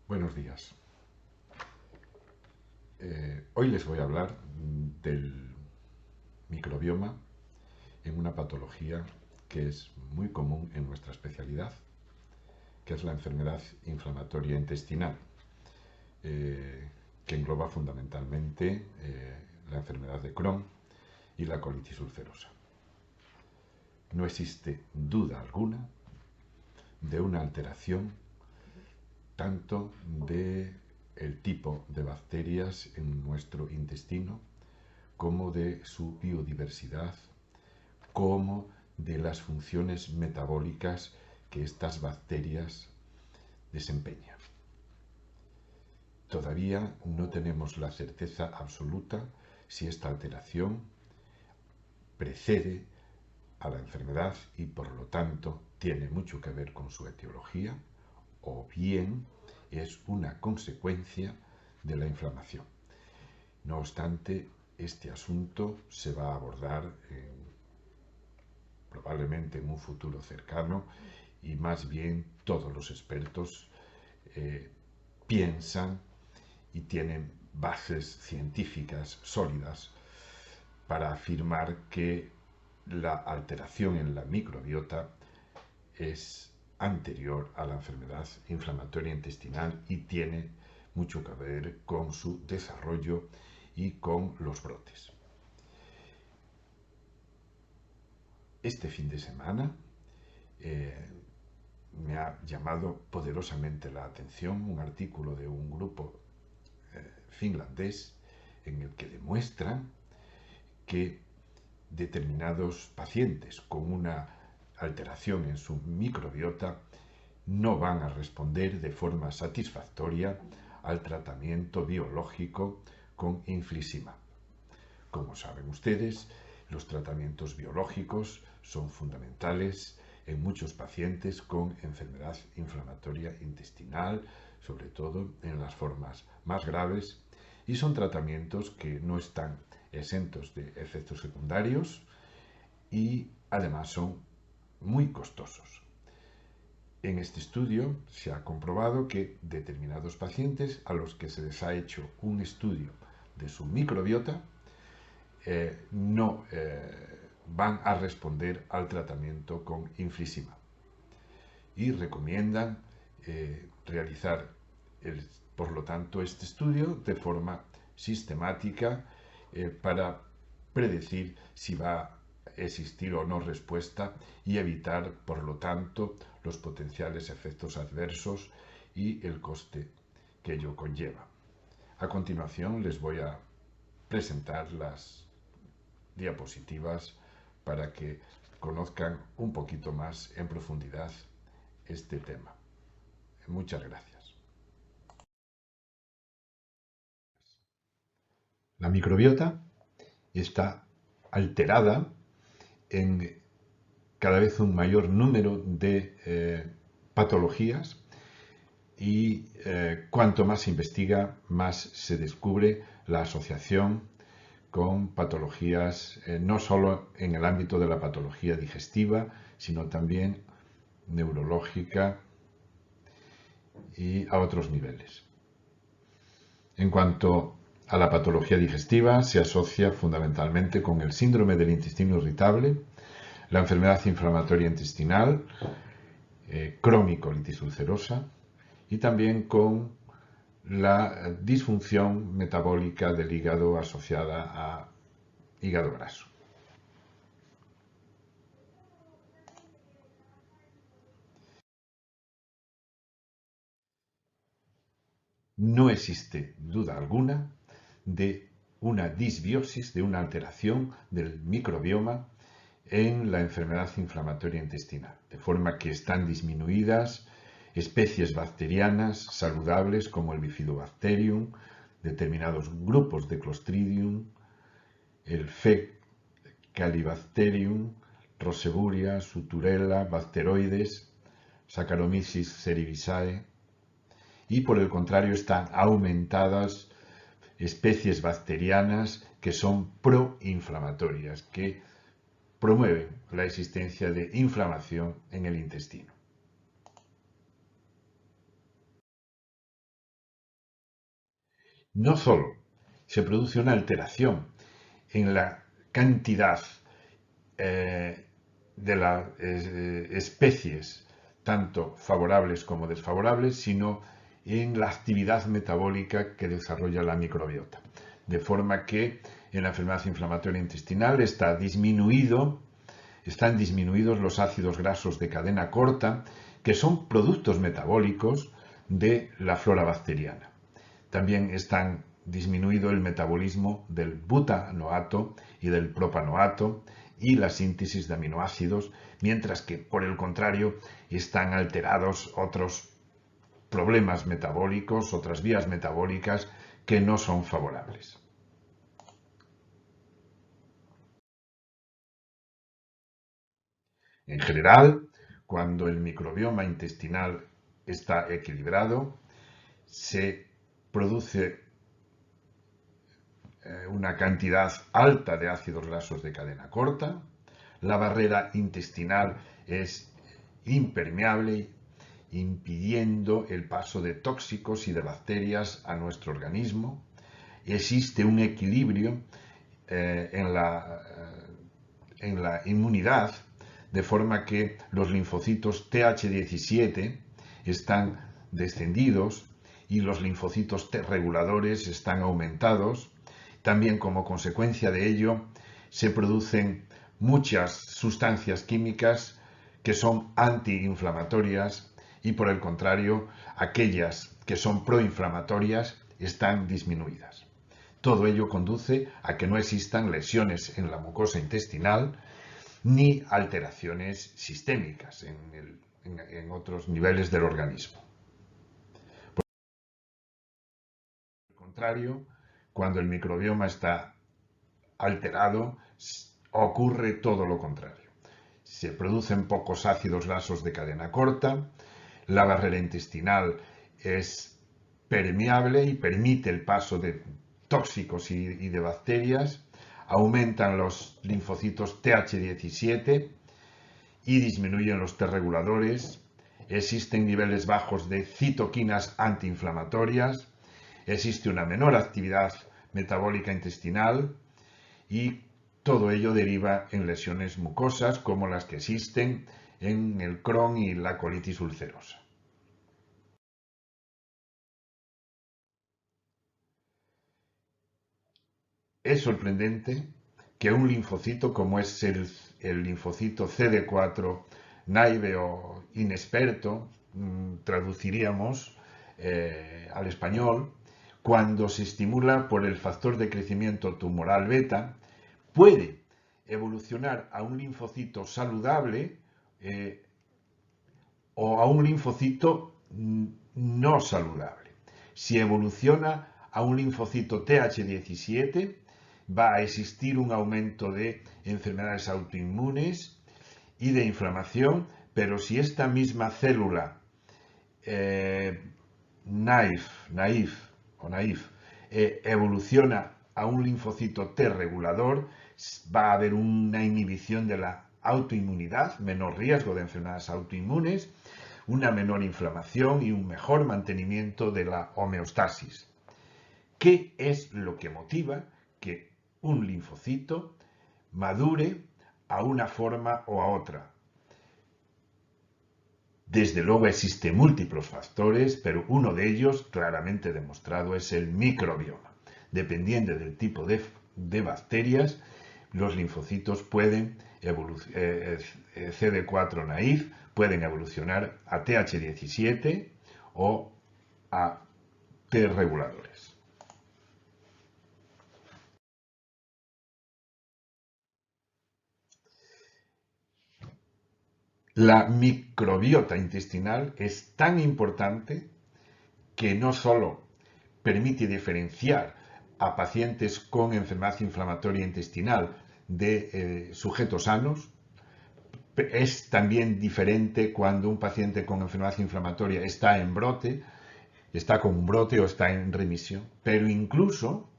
Buenos días. Hoy les voy a hablar del microbioma en una patología que es muy común en nuestra especialidad, que es la enfermedad inflamatoria intestinal, que engloba fundamentalmente la enfermedad de Crohn y la colitis ulcerosa. No existe duda alguna de una alteración tanto de el tipo de bacterias en nuestro intestino, como de su biodiversidad, como de las funciones metabólicas que estas bacterias desempeñan. Todavía no tenemos la certeza absoluta si esta alteración precede a la enfermedad y por lo tanto tiene mucho que ver con su etiología, o bien es una consecuencia de la inflamación. No obstante, este asunto se va a abordar probablemente en un futuro cercano, y más bien todos los expertos piensan y tienen bases científicas sólidas para afirmar que la alteración en la microbiota es anterior a la enfermedad inflamatoria intestinal y tiene mucho que ver con su desarrollo y con los brotes. Este fin de semana me ha llamado poderosamente la atención un artículo de un grupo finlandés en el que demuestran que determinados pacientes con una alteración en su microbiota no van a responder de forma satisfactoria al tratamiento biológico con infliximab. Como saben ustedes, los tratamientos biológicos son fundamentales en muchos pacientes con enfermedad inflamatoria intestinal, sobre todo en las formas más graves, y son tratamientos que no están exentos de efectos secundarios y además son muy costosos. En este estudio se ha comprobado que determinados pacientes a los que se les ha hecho un estudio de su microbiota no van a responder al tratamiento con infliximab y recomiendan realizar por lo tanto este estudio de forma sistemática para predecir si va a existir o no respuesta y evitar por lo tanto los potenciales efectos adversos y el coste que ello conlleva. A continuación les voy a presentar las diapositivas para que conozcan un poquito más en profundidad este tema. Muchas gracias. La microbiota está alterada en cada vez un mayor número de patologías y cuanto más se investiga, más se descubre la asociación con patologías, no solo en el ámbito de la patología digestiva, sino también neurológica y a otros niveles. En cuanto a la patología digestiva, se asocia fundamentalmente con el síndrome del intestino irritable, la enfermedad inflamatoria intestinal, Crohn y colitis ulcerosa, y también con la disfunción metabólica del hígado asociada a hígado graso. No existe duda alguna de una disbiosis, de una alteración del microbioma en la enfermedad inflamatoria intestinal, de forma que están disminuidas especies bacterianas saludables como el Bifidobacterium, determinados grupos de Clostridium, el Fecalibacterium, Roseburia, Suturella, Bacteroides, Saccharomyces cerevisiae, y por el contrario están aumentadas especies bacterianas que son proinflamatorias, que promueven la existencia de inflamación en el intestino. no solo se produce una alteración en la cantidad de las especies, tanto favorables como desfavorables, sino en la actividad metabólica que desarrolla la microbiota. De forma que en la enfermedad inflamatoria intestinal están disminuidos los ácidos grasos de cadena corta, que son productos metabólicos de la flora bacteriana. También están disminuido el metabolismo del butanoato y del propanoato y la síntesis de aminoácidos, mientras que, por el contrario, están alterados otros problemas metabólicos, otras vías metabólicas que no son favorables. En general, cuando el microbioma intestinal está equilibrado, se produce una cantidad alta de ácidos grasos de cadena corta, la barrera intestinal es impermeable, impidiendo el paso de tóxicos y de bacterias a nuestro organismo. Existe un equilibrio en la inmunidad, de forma que los linfocitos Th17 están descendidos y los linfocitos T reguladores están aumentados. También, como consecuencia de ello, se producen muchas sustancias químicas que son antiinflamatorias y, por el contrario, aquellas que son proinflamatorias están disminuidas. Todo ello conduce a que no existan lesiones en la mucosa intestinal ni alteraciones sistémicas en otros niveles del organismo. Por el contrario, cuando el microbioma está alterado, ocurre todo lo contrario. Se producen pocos ácidos grasos de cadena corta, la barrera intestinal es permeable y permite el paso de tóxicos y de bacterias, aumentan los linfocitos Th17 y disminuyen los T reguladores, existen niveles bajos de citoquinas antiinflamatorias, existe una menor actividad metabólica intestinal y todo ello deriva en lesiones mucosas como las que existen en el Crohn y la colitis ulcerosa. Es sorprendente que un linfocito como es el linfocito CD4 naive o inexperto, traduciríamos al español, cuando se estimula por el factor de crecimiento tumoral beta, puede evolucionar a un linfocito saludable o a un linfocito no saludable. Si evoluciona a un linfocito Th17, va a existir un aumento de enfermedades autoinmunes y de inflamación, pero si esta misma célula naïf evoluciona a un linfocito T regulador, va a haber una inhibición de la autoinmunidad, menor riesgo de enfermedades autoinmunes, una menor inflamación y un mejor mantenimiento de la homeostasis. ¿Qué es lo que motiva que un linfocito madure a una forma o a otra? Desde luego existen múltiples factores, pero uno de ellos claramente demostrado es el microbioma. Dependiendo del tipo de bacterias, los linfocitos pueden CD4 naïf pueden evolucionar a Th17 o a T reguladores. La microbiota intestinal es tan importante que no solo permite diferenciar a pacientes con enfermedad inflamatoria intestinal de sujetos sanos, es también diferente cuando un paciente con enfermedad inflamatoria está en brote, está con un brote o está en remisión. Pero incluso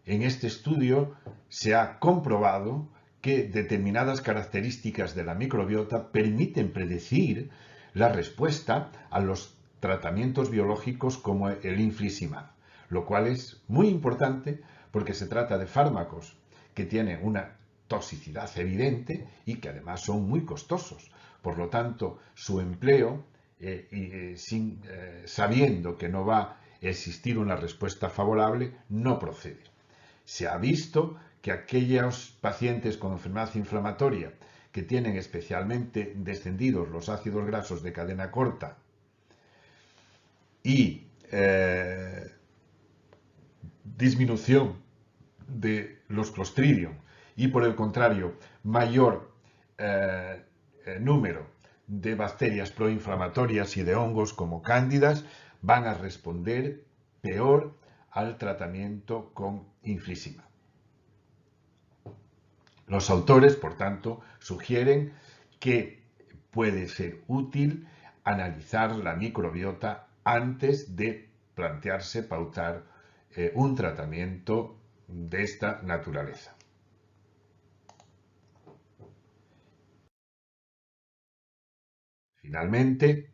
en este estudio se ha comprobado que determinadas características de la microbiota permiten predecir la respuesta a los tratamientos biológicos como el infliximab. lo cual es muy importante porque se trata de fármacos que tienen una toxicidad evidente y que además son muy costosos. Por lo tanto, su empleo, sabiendo que no va a existir una respuesta favorable, no procede. Se ha visto que aquellos pacientes con enfermedad inflamatoria que tienen especialmente descendidos los ácidos grasos de cadena corta y disminución de los Clostridium y por el contrario mayor número de bacterias proinflamatorias y de hongos como cándidas van a responder peor al tratamiento con infliximab. Los autores, por tanto, sugieren que puede ser útil analizar la microbiota antes de plantearse pautar un tratamiento de esta naturaleza. Finalmente,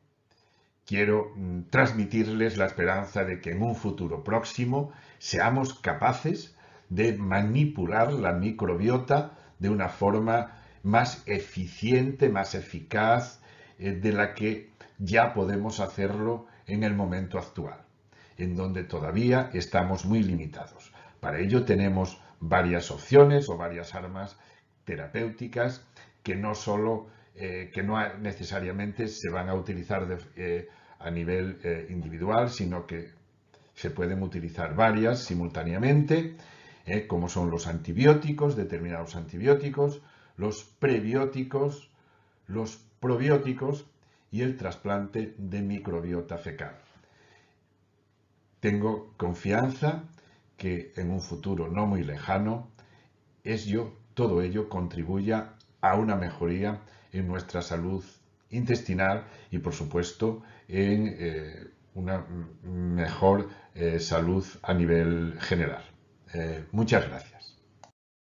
quiero transmitirles la esperanza de que en un futuro próximo seamos capaces de manipular la microbiota de una forma más eficiente, más eficaz, de la que ya podemos hacerlo en el momento actual, en donde todavía estamos muy limitados. Para ello tenemos varias opciones o varias armas terapéuticas que no necesariamente se van a utilizar a nivel individual, sino que se pueden utilizar varias simultáneamente, como son los antibióticos, determinados antibióticos, los prebióticos, los probióticos y el trasplante de microbiota fecal. Tengo confianza que en un futuro no muy lejano todo ello contribuya a una mejoría en nuestra salud intestinal y, por supuesto, en una mejor salud a nivel general. Muchas gracias.